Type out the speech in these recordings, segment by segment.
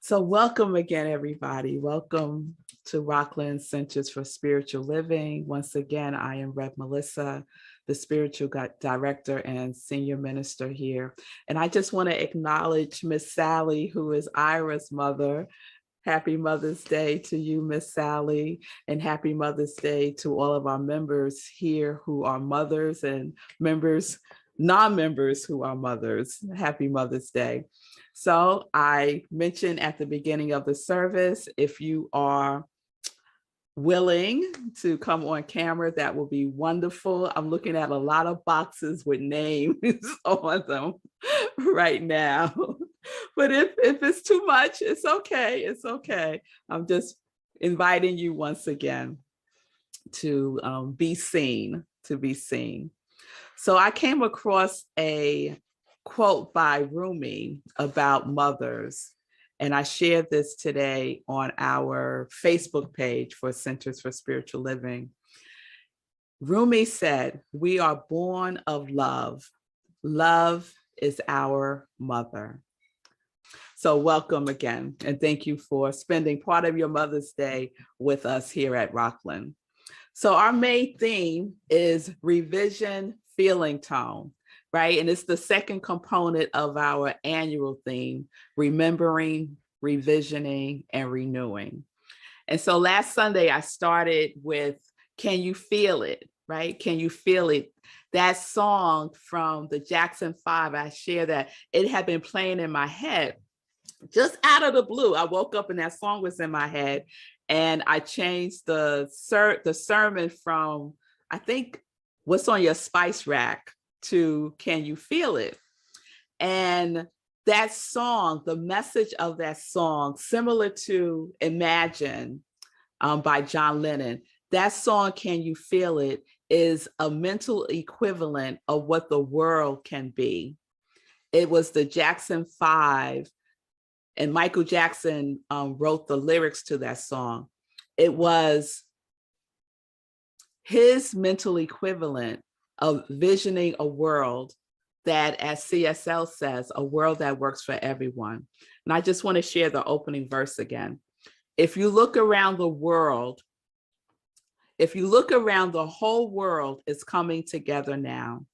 So welcome again, everybody. Welcome to Rockland Centers for Spiritual Living. Once again, I am revmelissa, the spiritual director and senior minister here. And I just want to acknowledge Miss Sally, who is Ira's mother. Happy Mother's Day to you, Miss Sally, and happy Mother's Day to all of our members here who are mothers and members, non-members who are mothers. Happy Mother's Day. So I mentioned at the beginning of the service, if you are willing to come on camera, that will be wonderful. I'm looking at a lot of boxes with names on them right now. But if it's too much, it's okay. It's okay. I'm just inviting you once again to be seen, So I came across a quote by Rumi about mothers, and I shared this today on our Facebook page for Centers for Spiritual Living. Rumi said, "We are born of love. Love is our mother." So welcome again, and thank you for spending part of your Mother's Day with us here at Rockland. So our main theme is revision, feeling tone, right? And it's the second component of our annual theme, remembering, revisioning, and renewing. And so last Sunday, I started with, "Can you feel it?" Right? Can you feel it? That song from the Jackson 5, I share that it had been playing in my head just out of the blue. I woke up and that song was in my head, and I changed the sermon from, I think, "What's on your spice rack?" to "Can you feel it?" And that song, the message of that song, similar to Imagine by John Lennon, that song, "Can You Feel It?" is a mental equivalent of what the world can be. It was the Jackson 5, and Michael Jackson wrote the lyrics to that song. It was his mental equivalent of visioning a world that, as CSL says, a world that works for everyone. And I just want to share the opening verse again. If you look around the world, if you look around, the whole world is coming together now.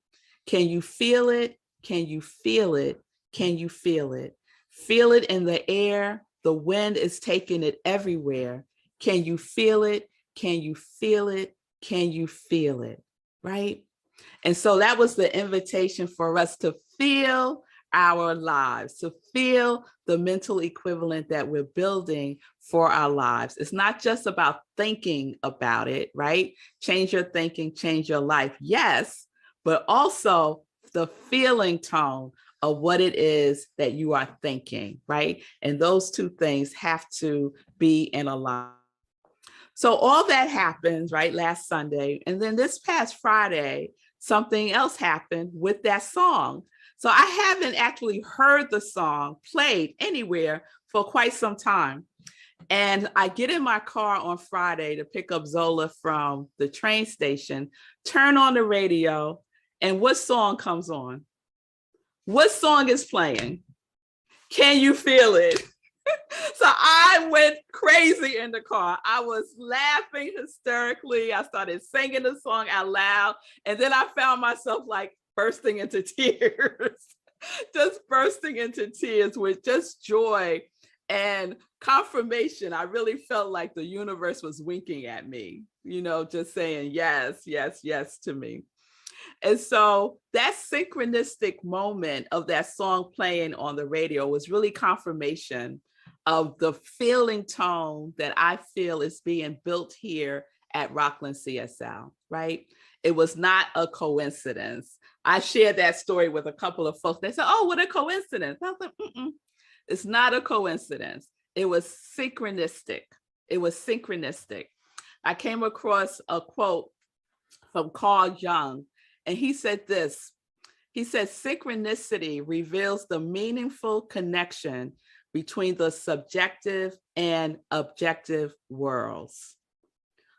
Can you feel it? Can you feel it? Can you feel it? Feel it in the air. The wind is taking it everywhere. Can you feel it? Can you feel it? Can you feel it? Right? And so that was the invitation for us to feel our lives, to feel the mental equivalent that we're building for our lives. It's not just about thinking about it, right? Change your thinking, change your life. Yes, but also the feeling tone of what it is that you are thinking, right? And those two things have to be in alignment. So all that happens, right, last Sunday. And then this past Friday, something else happened with that song. So I haven't actually heard the song played anywhere for quite some time. And I get in my car on Friday to pick up Zola from the train station, turn on the radio, and what song comes on? What song is playing? Can you feel it? So I went crazy in the car. I was laughing hysterically. I started singing the song out loud. And then I found myself like bursting into tears, just bursting into tears with just joy and confirmation. I really felt like the universe was winking at me, just saying yes, yes, yes to me. And so that synchronistic moment of that song playing on the radio was really confirmation of the feeling tone that I feel is being built here at Rockland CSL, right? It was not a coincidence. I shared that story with a couple of folks. They said, "Oh, what a coincidence." I was like, it's not a coincidence. It was synchronistic. It was synchronistic. I came across a quote from Carl Jung, and he said this. He said, "Synchronicity reveals the meaningful connection between the subjective and objective worlds."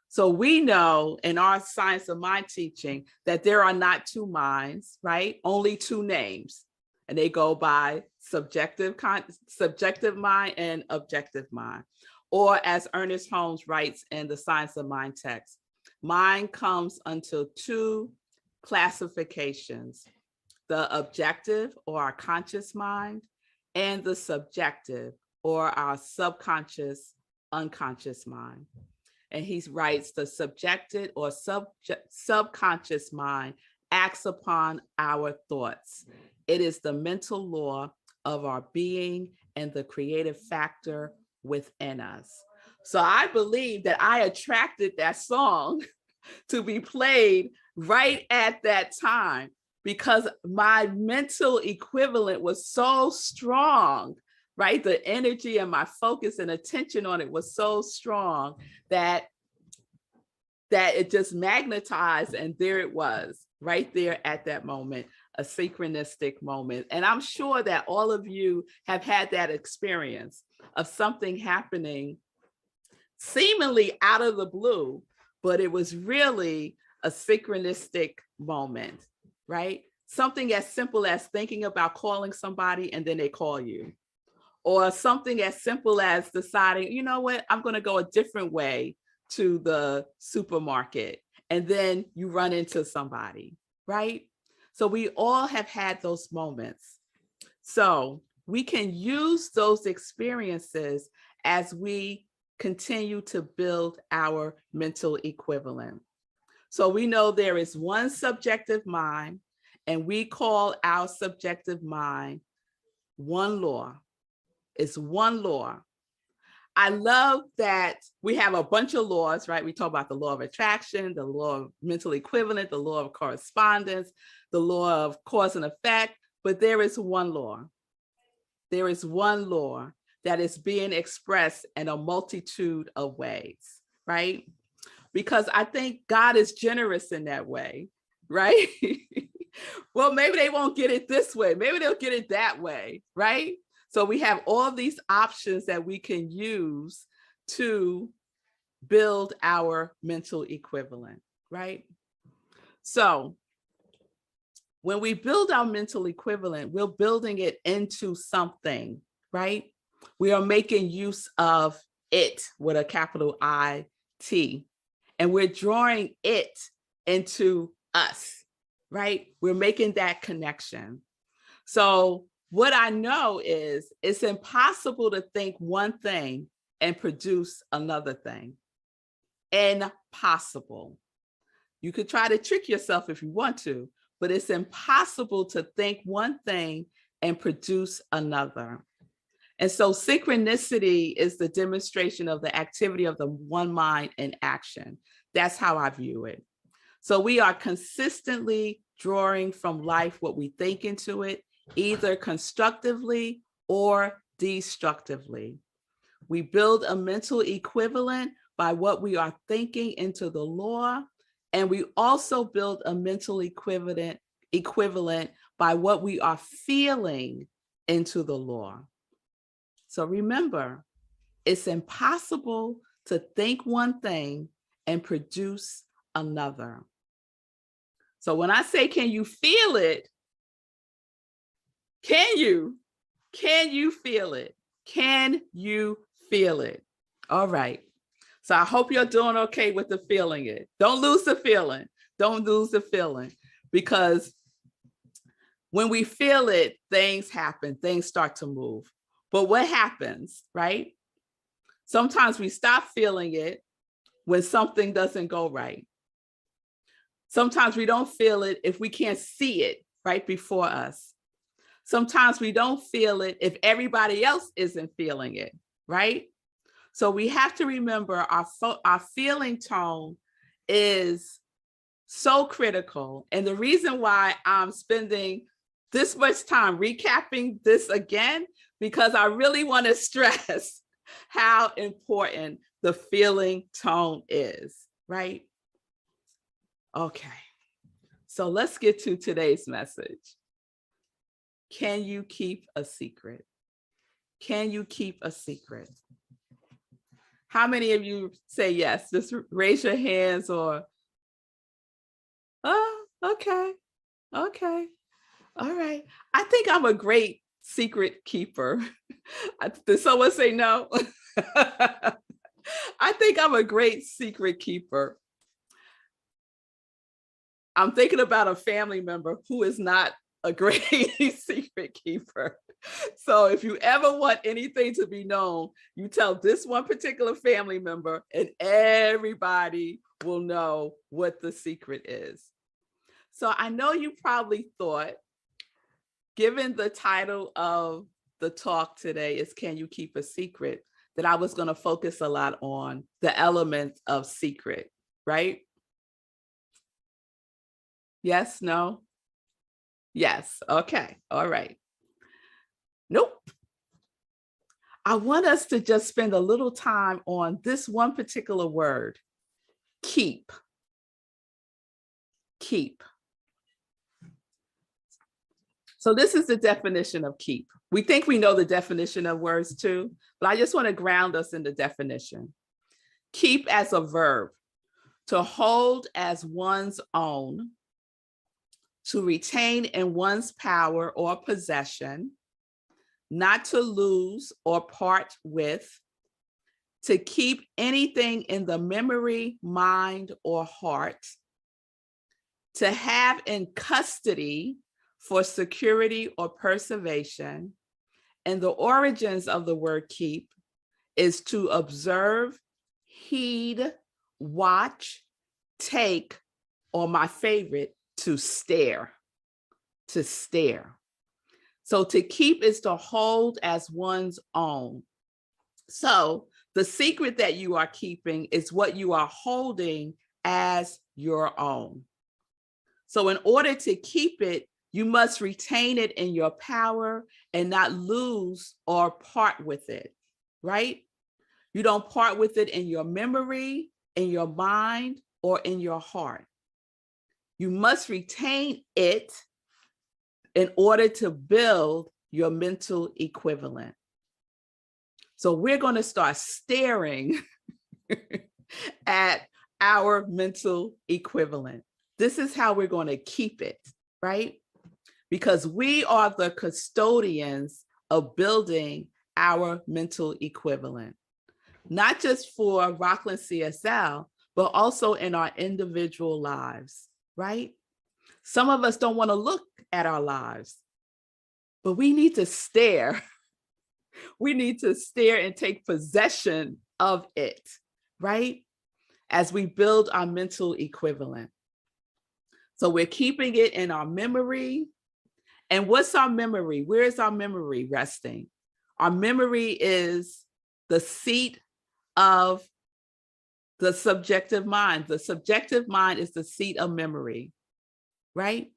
So we know in our science of mind teaching that there are not two minds, right? Only two names, and they go by subjective mind and objective mind. Or as Ernest Holmes writes in the Science of Mind text, mind comes unto two classifications: the objective or our conscious mind, and the subjective or our subconscious, unconscious mind. And he writes, the subjective or subconscious mind acts upon our thoughts. It is the mental law of our being and the creative factor within us. So I believe that I attracted that song to be played right at that time, because my mental equivalent was so strong, right? The energy and my focus and attention on it was so strong that it just magnetized, and there it was, right there at that moment, a synchronistic moment. And I'm sure that all of you have had that experience of something happening seemingly out of the blue, but it was really a synchronistic moment, right? Something as simple as thinking about calling somebody and then they call you. Or something as simple as deciding, you know what, I'm going to go a different way to the supermarket, and then you run into somebody, right? So we all have had those moments. So we can use those experiences as we continue to build our mental equivalent. So we know there is one subjective mind, and we call our subjective mind one law. It's one law. I love that we have a bunch of laws, right? We talk about the law of attraction, the law of mental equivalent, the law of correspondence, the law of cause and effect, but there is one law. There is one law that is being expressed in a multitude of ways, right? Because I think God is generous in that way, right? Well, maybe they won't get it this way. Maybe they'll get it that way, right? So we have all these options that we can use to build our mental equivalent, right? So when we build our mental equivalent, we're building it into something, right? We are making use of it with a capital I-T, and we're drawing it into us, right? We're making that connection. So what I know is it's impossible to think one thing and produce another thing. Impossible. You could try to trick yourself if you want to, but it's impossible to think one thing and produce another. And so synchronicity is the demonstration of the activity of the one mind in action. That's how I view it. So we are consistently drawing from life what we think into it, either constructively or destructively. We build a mental equivalent by what we are thinking into the law, and we also build a mental equivalent by what we are feeling into the law. So remember, it's impossible to think one thing and produce another. So when I say, can you feel it? Can you feel it? Can you feel it? All right. So I hope you're doing okay with the feeling it. Don't lose the feeling. Don't lose the feeling, because when we feel it, things happen, things start to move. But what happens, right? Sometimes we stop feeling it when something doesn't go right. Sometimes we don't feel it if we can't see it right before us. Sometimes we don't feel it if everybody else isn't feeling it, right? So we have to remember our feeling tone is so critical. And the reason why I'm spending this much time recapping this again, because I really want to stress how important the feeling tone is, right? Okay, so let's get to today's message. Can you keep a secret? Can you keep a secret? How many of you say yes? Just raise your hands, or, oh, okay, all right. I think I'm a great secret keeper. Did someone say no? I think I'm a great secret keeper. I'm thinking about a family member who is not a great secret keeper. So if you ever want anything to be known, you tell this one particular family member and everybody will know what the secret is. So I know you probably thought, given the title of the talk today is Can You Keep a Secret, that I was going to focus a lot on the elements of secret, right? Yes, no? Yes, okay, all right. Nope. I want us to just spend a little time on this one particular word, keep. Keep. So this is the definition of keep. We think we know the definition of words too, but I just want to ground us in the definition. Keep as a verb, to hold as one's own, to retain in one's power or possession, not to lose or part with, to keep anything in the memory, mind, or heart, to have in custody for security or preservation. And the origins of the word keep is to observe, heed, watch, take, or my favorite, to stare, to stare. So to keep is to hold as one's own. So the secret that you are keeping is what you are holding as your own. So in order to keep it, you must retain it in your power and not lose or part with it, right? You don't part with it in your memory, in your mind, or in your heart. You must retain it in order to build your mental equivalent. So we're going to start staring at our mental equivalent. This is how we're going to keep it, right? Because we are the custodians of building our mental equivalent, not just for Rockland CSL, but also in our individual lives, right? Some of us don't want to look at our lives, but we need to stare. We need to stare and take possession of it, right? As we build our mental equivalent. So we're keeping it in our memory. And what's our memory? Where is our memory resting? Our memory is the seat of the subjective mind. The subjective mind is the seat of memory, right?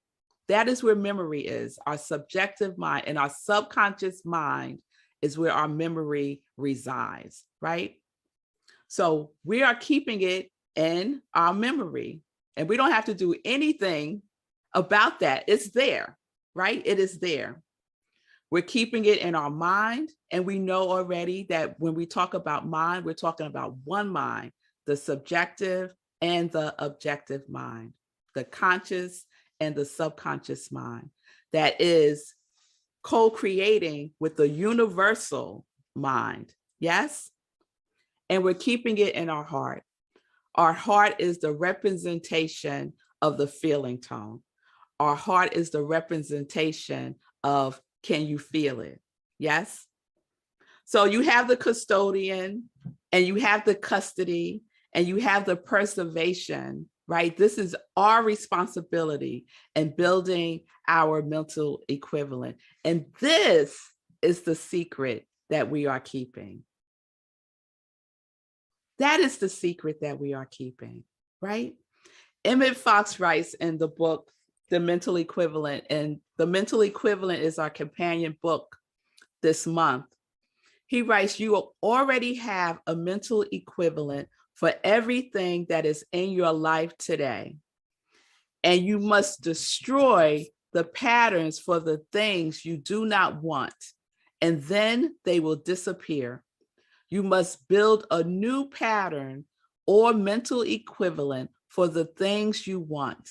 That is where memory is, our subjective mind, and our subconscious mind is where our memory resides, right? So we are keeping it in our memory, and we don't have to do anything about that. It's there, right? It is there. We're keeping it in our mind, and we know already that when we talk about mind, we're talking about one mind, the subjective and the objective mind, the conscious and the subconscious mind that is co-creating with the universal mind, yes? And we're keeping it in our heart. Our heart is the representation of the feeling tone. Our heart is the representation of can you feel it? Yes? So you have the custodian and you have the custody and you have the preservation, right? This is our responsibility in building our mental equivalent. And this is the secret that we are keeping. That is the secret that we are keeping, right? Emmett Fox writes in the book, The Mental Equivalent, and The Mental Equivalent is our companion book this month. He writes, you already have a mental equivalent for everything that is in your life today. And you must destroy the patterns for the things you do not want, and then they will disappear. You must build a new pattern or mental equivalent for the things you want,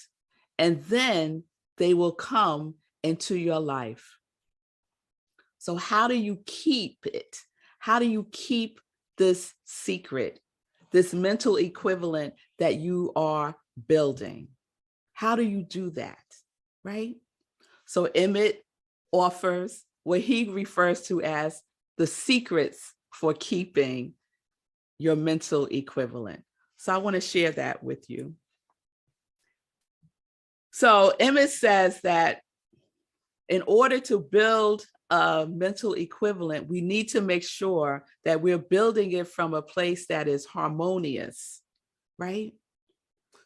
and then they will come into your life. So how do you keep it? How do you keep this secret, this mental equivalent that you are building? How do you do that, right? So Emmett offers what he refers to as the secrets for keeping your mental equivalent. So I want to share that with you. So Emmett says that in order to build a mental equivalent, we need to make sure that we're building it from a place that is harmonious, right?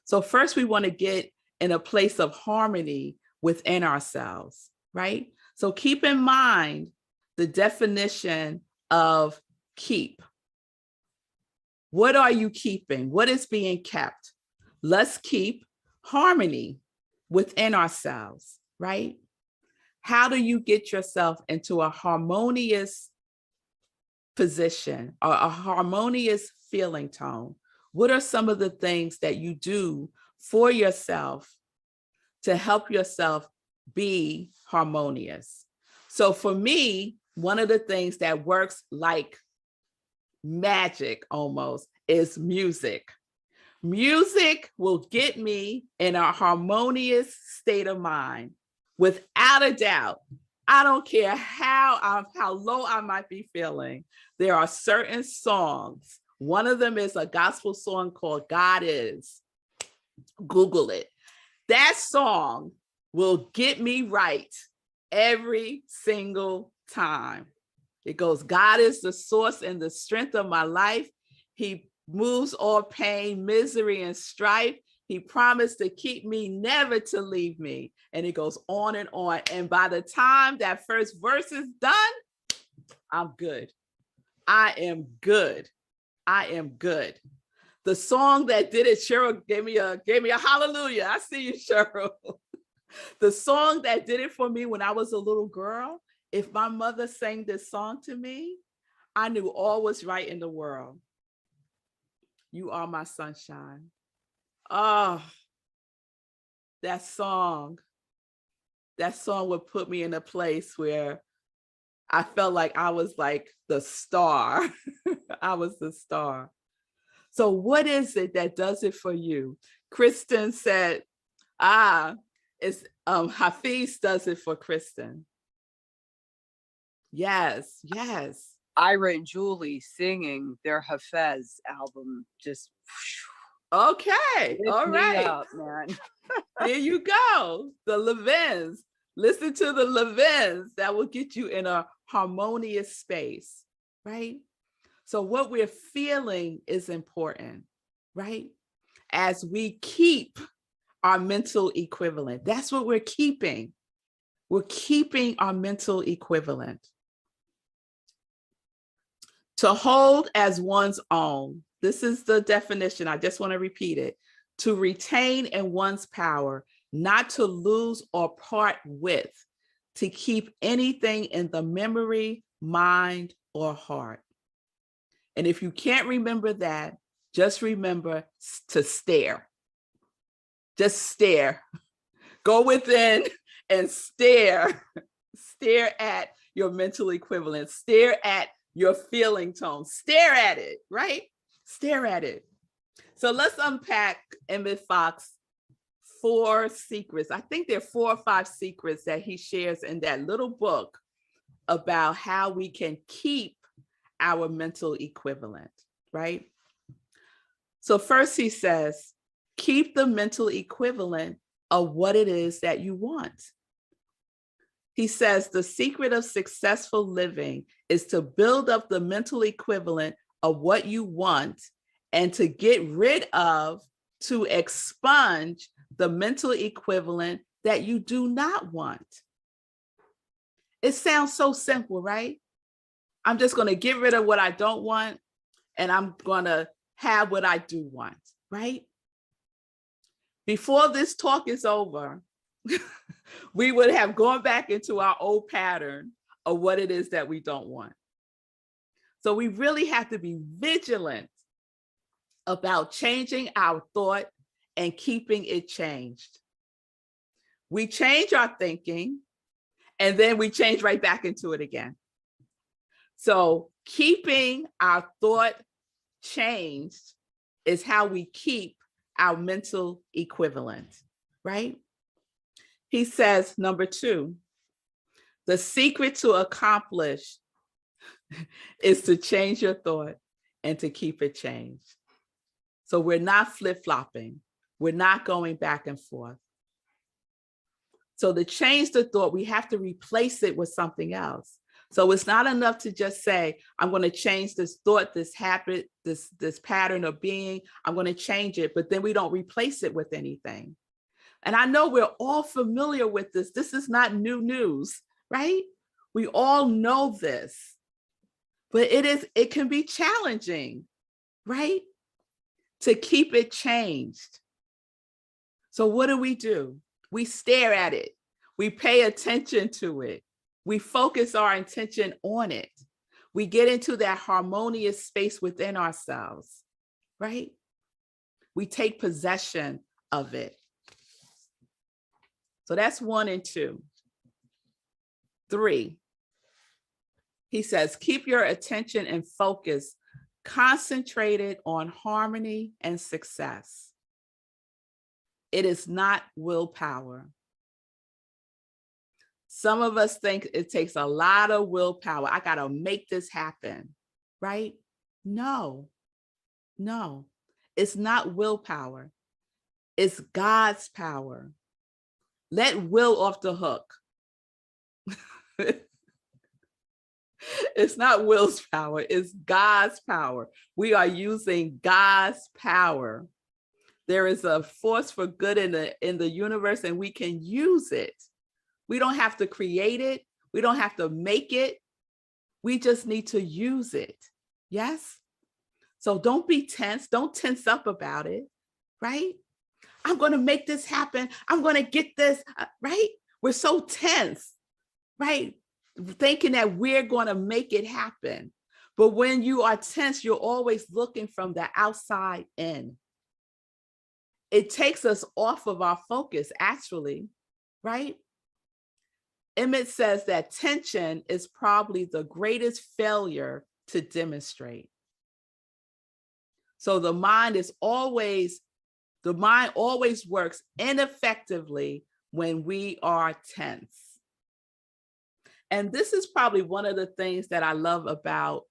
So first we want to get in a place of harmony within ourselves, right? So keep in mind the definition of keep. What are you keeping? What is being kept? Let's keep harmony within ourselves, right? How do you get yourself into a harmonious position or a harmonious feeling tone? What are some of the things that you do for yourself to help yourself be harmonious? So for me, one of the things that works like magic almost is music. Music will get me in a harmonious state of mind. Without a doubt, I don't care how low I might be feeling. There are certain songs. One of them is a gospel song called God Is. Google it. That song will get me right every single time. It goes, God is the source and the strength of my life. He moves all pain, misery, and strife. He promised to keep me, never to leave me. And it goes on and on. And by the time that first verse is done, I'm good. I am good. I am good. The song that did it, Cheryl gave me a hallelujah. I see you, Cheryl. The song that did it for me when I was a little girl, if my mother sang this song to me, I knew all was right in the world. You are my sunshine. Oh, that song would put me in a place where I felt like I was like the star. I was the star. So what is it that does it for you? Kristen said, it's Hafiz does it for Kristen. Yes, yes. Ira and Julie singing their Hafez album just okay. All right. up, man. There you go. The Levins. Listen to the Levins. That will get you in a harmonious space, right? So what we're feeling is important, right? As we keep our mental equivalent, that's what we're keeping. We're keeping our mental equivalent. To hold as one's own. This is the definition. I just want to repeat it. To retain in one's power, not to lose or part with, to keep anything in the memory, mind, or heart. And if you can't remember that, just remember to stare. Just stare. Go within and stare. Stare at your mental equivalent. Stare at your feeling tone. Stare at it, right? Stare at it. So let's unpack Emmett Fox's 4 secrets. I think there are 4 or 5 secrets that he shares in that little book about how we can keep our mental equivalent, right? So first he says, keep the mental equivalent of what it is that you want. He says the secret of successful living is to build up the mental equivalent of what you want and to get rid of, to expunge the mental equivalent that you do not want. It sounds so simple, right? I'm just going to get rid of what I don't want and I'm going to have what I do want, right? Before this talk is over, we would have gone back into our old pattern of what it is that we don't want. So we really have to be vigilant about changing our thought and keeping it changed. We change our thinking and then we change right back into it again. So keeping our thought changed is how we keep our mental equivalent, right? He says, number 2, the secret to accomplish is to change your thought and to keep it changed. So we're not flip-flopping. We're not going back and forth. So to change the thought, we have to replace it with something else. So it's not enough to just say, I'm going to change this thought, this habit, this pattern of being, I'm going to change it, but then we don't replace it with anything. And I know we're all familiar with this. This is not new news, right? We all know this, but it can be challenging, right? To keep it changed. So what do? We stare at it. We pay attention to it. We focus our attention on it. We get into that harmonious space within ourselves, right? We take possession of it. So that's 1 and 2. 3, he says, keep your attention and focus concentrated on harmony and success. It is not willpower. Some of us think it takes a lot of willpower. I got to make this happen, right? No, it's not willpower. It's God's power. Let will off the hook. It's not will's power, it's God's power. We are using God's power. There is a force for good in the universe, and we can use it. We don't have to create it. We don't have to make it. We just need to use it. Yes? So don't be tense. Don't tense up about it, right? I'm going to make this happen. I'm going to get this, right? We're so tense, right? Thinking that we're going to make it happen. But when you are tense, you're always looking from the outside in. It takes us off of our focus, actually, right? Emmett says that tension is probably the greatest failure to demonstrate. So the mind always works ineffectively when we are tense. And this is probably one of the things that I love about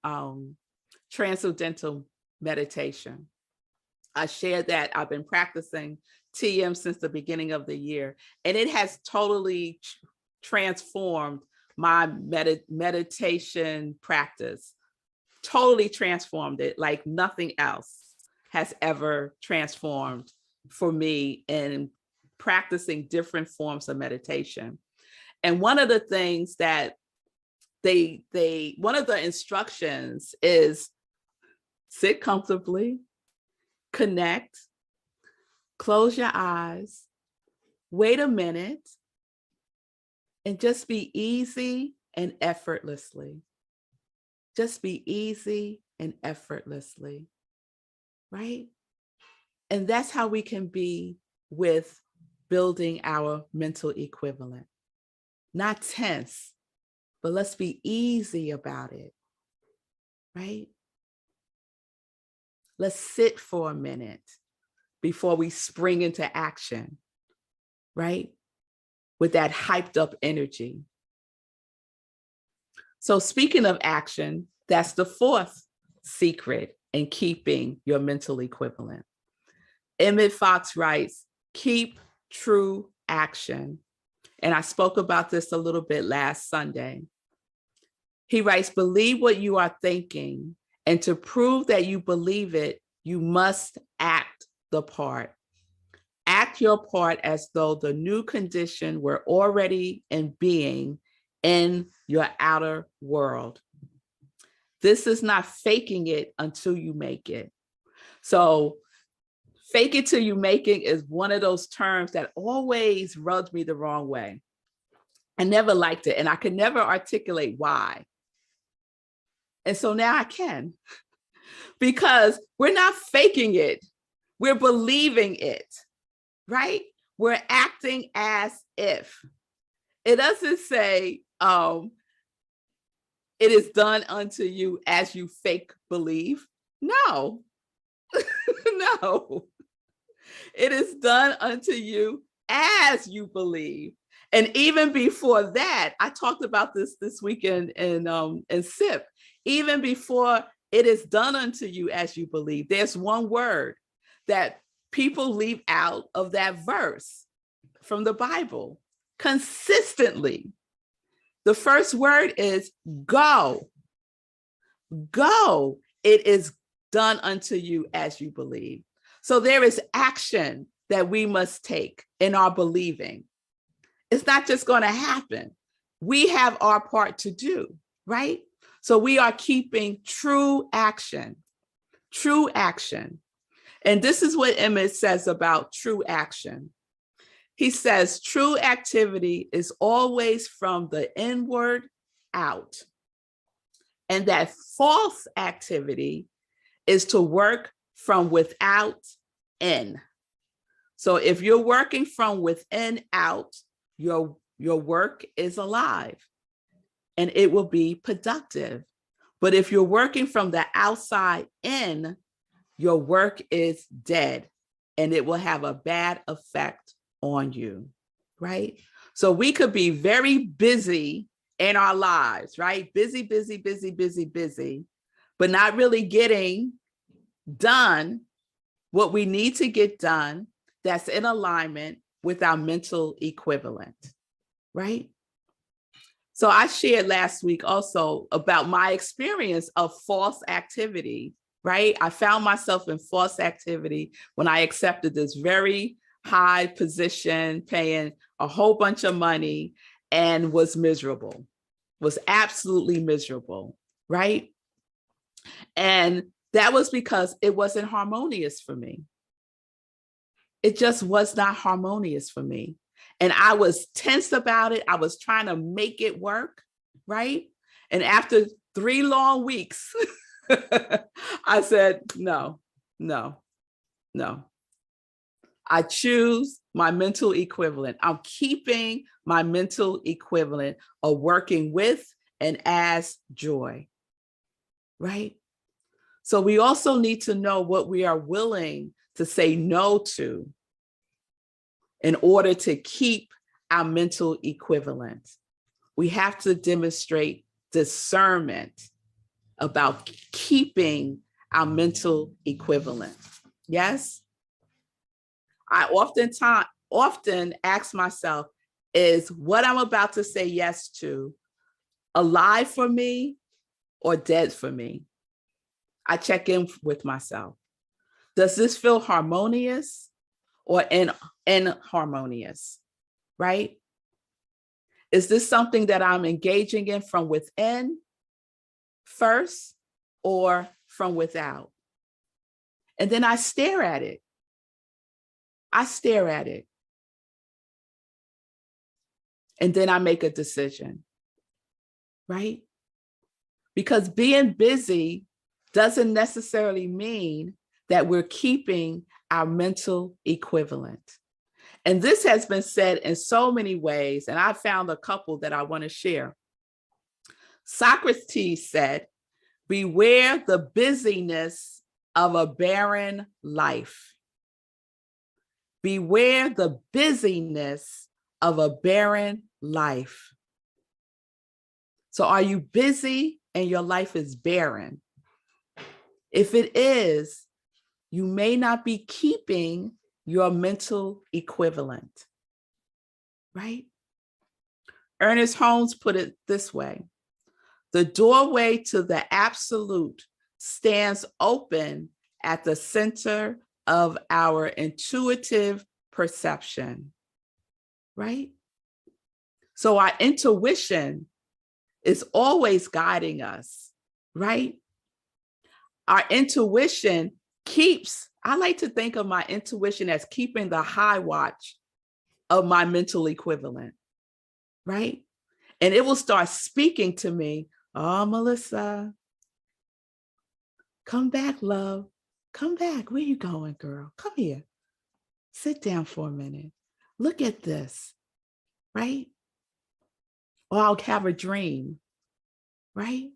transcendental meditation. I shared that I've been practicing TM since the beginning of the year, and it has totally transformed my meditation practice, totally transformed it like nothing else has ever transformed for me in practicing different forms of meditation. And one of the things that one of the instructions is sit comfortably, connect, close your eyes, wait a minute, and just be easy and effortlessly. Just be easy and effortlessly, right? And that's how we can be with building our mental equivalent. Not tense, but let's be easy about it, right? Let's sit for a minute before we spring into action, right? With that hyped up energy. So speaking of action, that's the 4th secret in keeping your mental equivalent. Emmett Fox writes, keep true action. And I spoke about this a little bit last Sunday. He writes, believe what you are thinking, and to prove that you believe it, you must act the part. Act your part as though the new condition were already in being in your outer world. This is not faking it until you make it. So fake it till you make it is one of those terms that always rubs me the wrong way. I never liked it, and I could never articulate why. And so now I can, because we're not faking it. We're believing it, right? We're acting as if. It doesn't say, it is done unto you as you fake believe. No, no. It is done unto you as you believe. And even before that, I talked about this weekend in SIP. Even before it is done unto you as you believe, there's one word that people leave out of that verse from the Bible consistently. The first word is go. Go. It is done unto you as you believe. So there is action that we must take in our believing. It's not just going to happen. We have our part to do, right? So we are keeping true action, true action. And this is what Emmett says about true action. He says, true activity is always from the inward out. And that false activity is to work from without in. So if you're working from within out, your work is alive and it will be productive. But if you're working from the outside in, your work is dead and it will have a bad effect on you, right? So we could be very busy in our lives, right? Busy, busy, busy, busy, busy, but not really getting done what we need to get done that's in alignment with our mental equivalent, right? So I shared last week also about my experience of false activity, right? I found myself in false activity when I accepted this very high position, paying a whole bunch of money, and was miserable, was absolutely miserable, right? And that was because it wasn't harmonious for me. It just was not harmonious for me. And I was tense about it. I was trying to make it work, right? And after 3 long weeks, I said, no, no, no. I choose my mental equivalent. I'm keeping my mental equivalent of working with and as joy, right? So we also need to know what we are willing to say no to in order to keep our mental equivalent. We have to demonstrate discernment about keeping our mental equivalent. Yes? I often ask myself, is what I'm about to say yes to alive for me or dead for me? I check in with myself. Does this feel harmonious or inharmonious, right? Is this something that I'm engaging in from within first or from without? And then I stare at it. I stare at it. And then I make a decision, right? Because being busy doesn't necessarily mean that we're keeping our mental equivalent. And this has been said in so many ways, and I found a couple that I want to share. Socrates said, beware the busyness of a barren life. Beware the busyness of a barren life. So are you busy and your life is barren? If it is, you may not be keeping your mental equivalent, right? Ernest Holmes put it this way: the doorway to the absolute stands open at the center of our intuitive perception, right? So our intuition is always guiding us, right? Our intuition keeps, I like to think of my intuition as keeping the high watch of my mental equivalent, right? And it will start speaking to me. Oh, Melissa, come back, love. Come back. Where you going, girl? Come here. Sit down for a minute. Look at this, right? Or I'll have a dream. right?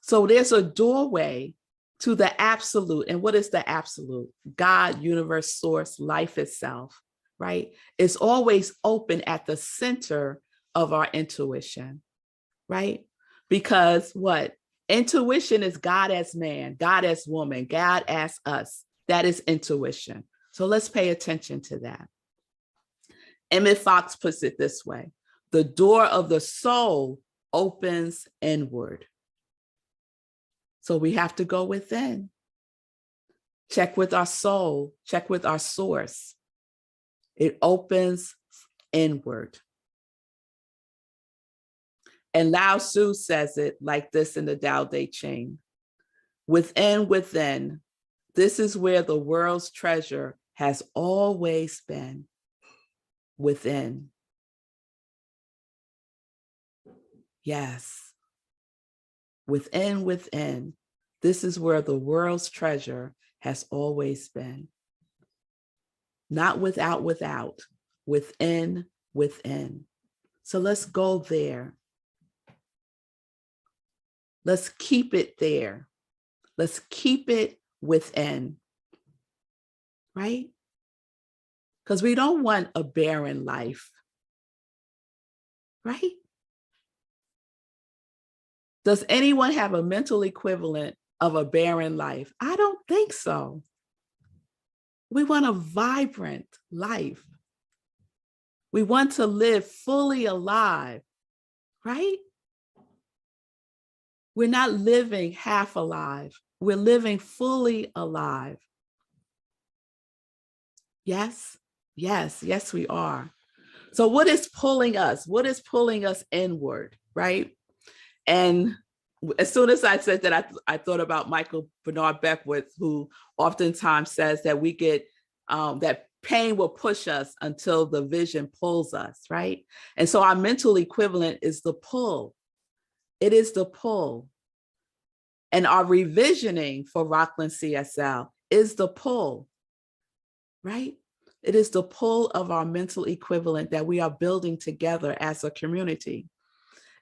So there's a doorway to the absolute. And what is the absolute? God, universe, source, life itself, right? It's always open at the center of our intuition, right? Because what? Intuition is God as man, God as woman, God as us. That is intuition. So let's pay attention to that. Emmett Fox puts it this way: the door of the soul opens inward. So we have to go within. Check with our soul, check with our source. It opens inward. And Lao Tzu says it like this in the Tao Te Ching: within, this is where the world's treasure has always been. Within. Yes. Within, this is where the world's treasure has always been. Not without, within. So let's go there. Let's keep it there. Let's keep it within, right? Because we don't want a barren life, right? Does anyone have a mental equivalent of a barren life? I don't think so. We want a vibrant life. We want to live fully alive, right? We're not living half alive. We're living fully alive. Yes, we are. So what is pulling us? What is pulling us inward, right? And as soon as I said that, I thought about Michael Bernard Beckwith, who oftentimes says that we get, that pain will push us until the vision pulls us, right? And so our mental equivalent is the pull. It is the pull. And our revisioning for Rockland CSL is the pull, right? It is the pull of our mental equivalent that we are building together as a community.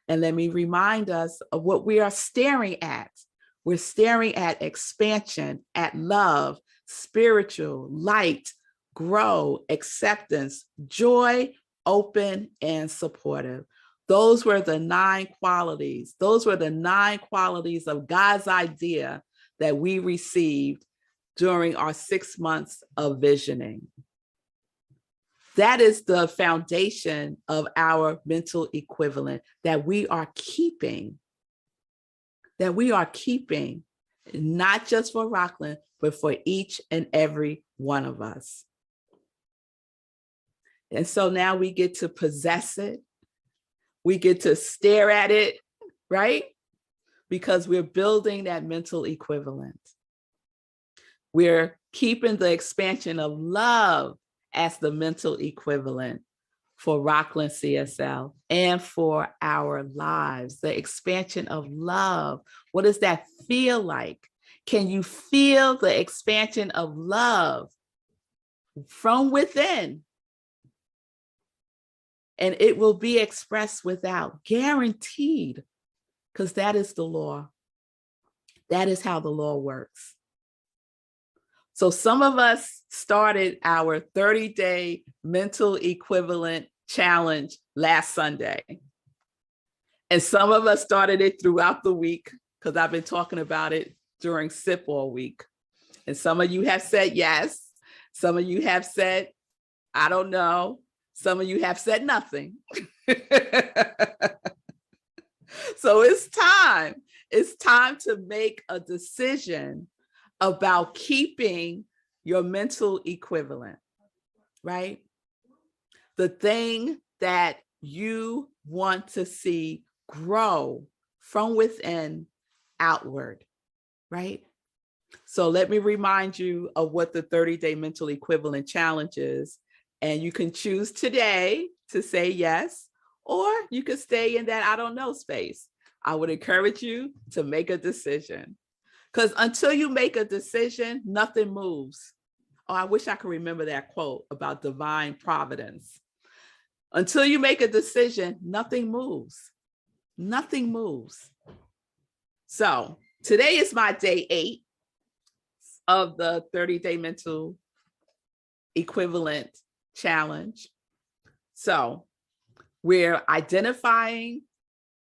And let me remind us of what we are staring at. We're staring at expansion, at love, spiritual, light, grow, acceptance, joy, open, and supportive. Those were the 9 qualities. Those were the 9 qualities of God's idea that we received during our 6 months of visioning. That is the foundation of our mental equivalent that we are keeping, not just for Rockland, but for each and every one of us. And so now we get to possess it. We get to stare at it, right? Because we're building that mental equivalent. We're keeping the expansion of love as the mental equivalent for Rockland CSL and for our lives. The expansion of love. What does that feel like? Can you feel the expansion of love from within? And it will be expressed without, guaranteed, because that is the law. That is how the law works. So some of us started our 30-day mental equivalent challenge last Sunday. And some of us started it throughout the week, because I've been talking about it during SIP all week. And some of you have said yes. Some of you have said, I don't know. Some of you have said nothing. So it's time. It's time to make a decision about keeping your mental equivalent, right? The thing that you want to see grow from within outward, right? So let me remind you of what the 30-day mental equivalent challenge is. And you can choose today to say yes, or you could stay in that I don't know space. I would encourage you to make a decision, because until you make a decision, nothing moves. Oh, I wish I could remember that quote about divine providence. Until you make a decision, nothing moves. Nothing moves. So today is my day 8 of the 30-day mental equivalent challenge. So we're identifying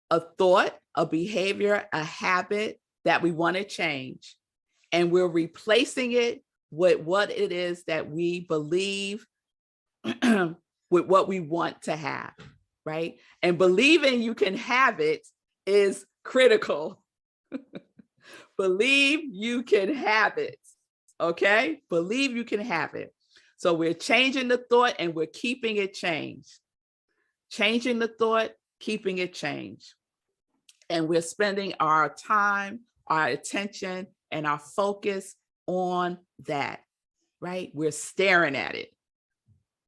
a thought, a behavior, a habit that we want to change. And we're replacing it with what it is that we believe with what we want to have, right? And believing you can have it is critical. Believe you can have it, okay? Believe you can have it. So we're changing the thought and we're keeping it changed. Changing the thought, keeping it changed. And we're spending our time, our attention, and our focus on that, right? We're staring at it.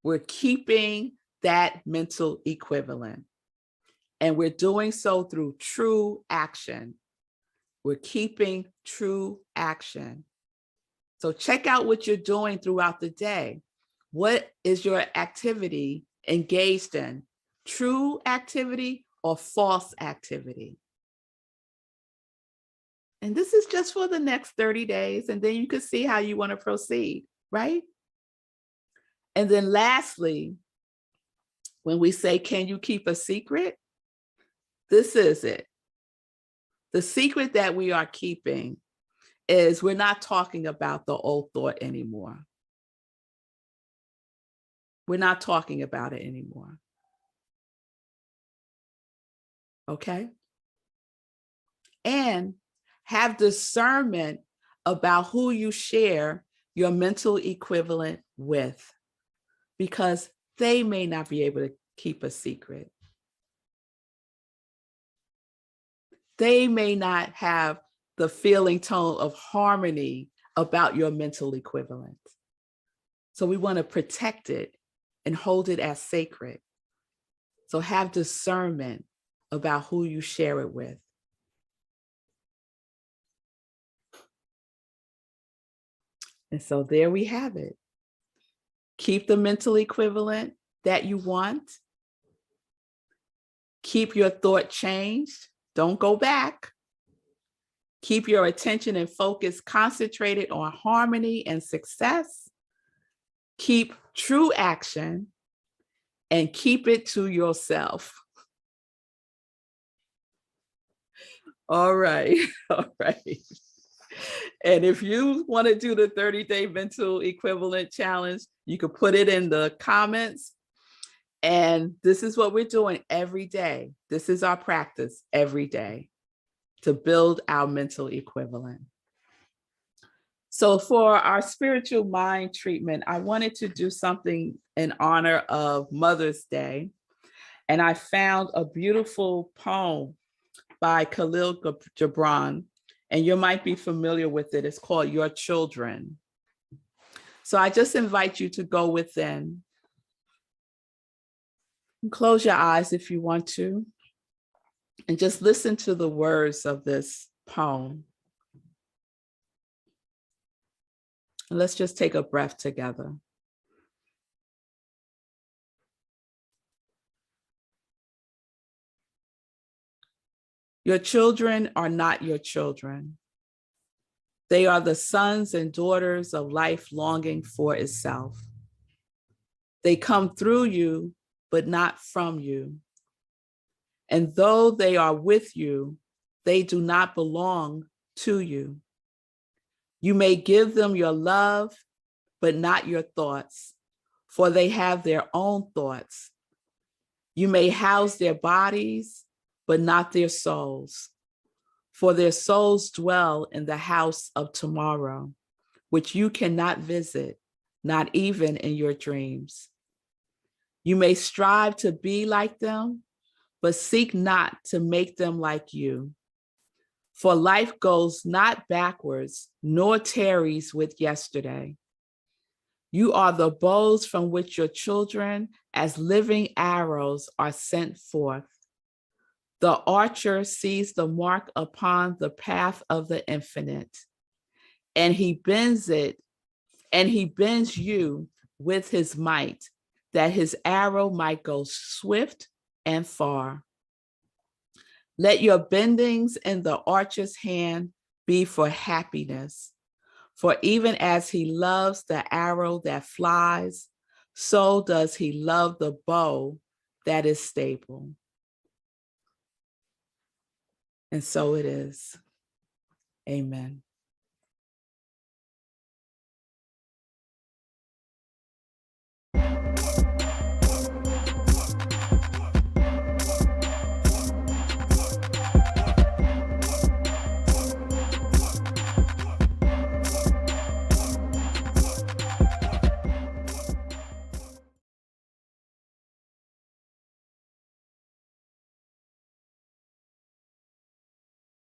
We're keeping that mental equivalent. And we're doing so through true action. We're keeping true action. So check out what you're doing throughout the day. What is your activity engaged in? True activity or false activity? And this is just for the next 30 days, and then you can see how you want to proceed, right? And then lastly, when we say, can you keep a secret? This is it. The secret that we are keeping is we're not talking about the old thought anymore. We're not talking about it anymore. Okay? And have discernment about who you share your mental equivalent with, because they may not be able to keep a secret. They may not have the feeling tone of harmony about your mental equivalent. So we want to protect it and hold it as sacred. So have discernment about who you share it with. And so there we have it. Keep the mental equivalent that you want. Keep your thought changed. Don't go back. Keep your attention and focus concentrated on harmony and success. Keep true action and keep it to yourself. All right. All right. And if you want to do the 30-day mental equivalent challenge, you can put it in the comments. And this is what we're doing every day. This is our practice every day to build our mental equivalent. So for our spiritual mind treatment, I wanted to do something in honor of Mother's Day. And I found a beautiful poem by Khalil Gibran, and you might be familiar with it. It's called Your Children. So I just invite you to go within. Close your eyes if you want to, and just listen to the words of this poem. And let's just take a breath together. Your children are not your children. They are the sons and daughters of life longing for itself. They come through you, but not from you. And though they are with you, they do not belong to you. You may give them your love, but not your thoughts, for they have their own thoughts. You may house their bodies, but not their souls, for their souls dwell in the house of tomorrow, which you cannot visit, not even in your dreams. You may strive to be like them, but seek not to make them like you. For life goes not backwards, nor tarries with yesterday. You are the bows from which your children, as living arrows, are sent forth. The archer sees the mark upon the path of the infinite, and he bends you with his might, that his arrow might go swift and far. Let your bendings in the archer's hand be for happiness. For even as he loves the arrow that flies, so does he love the bow that is stable. And so it is. Amen.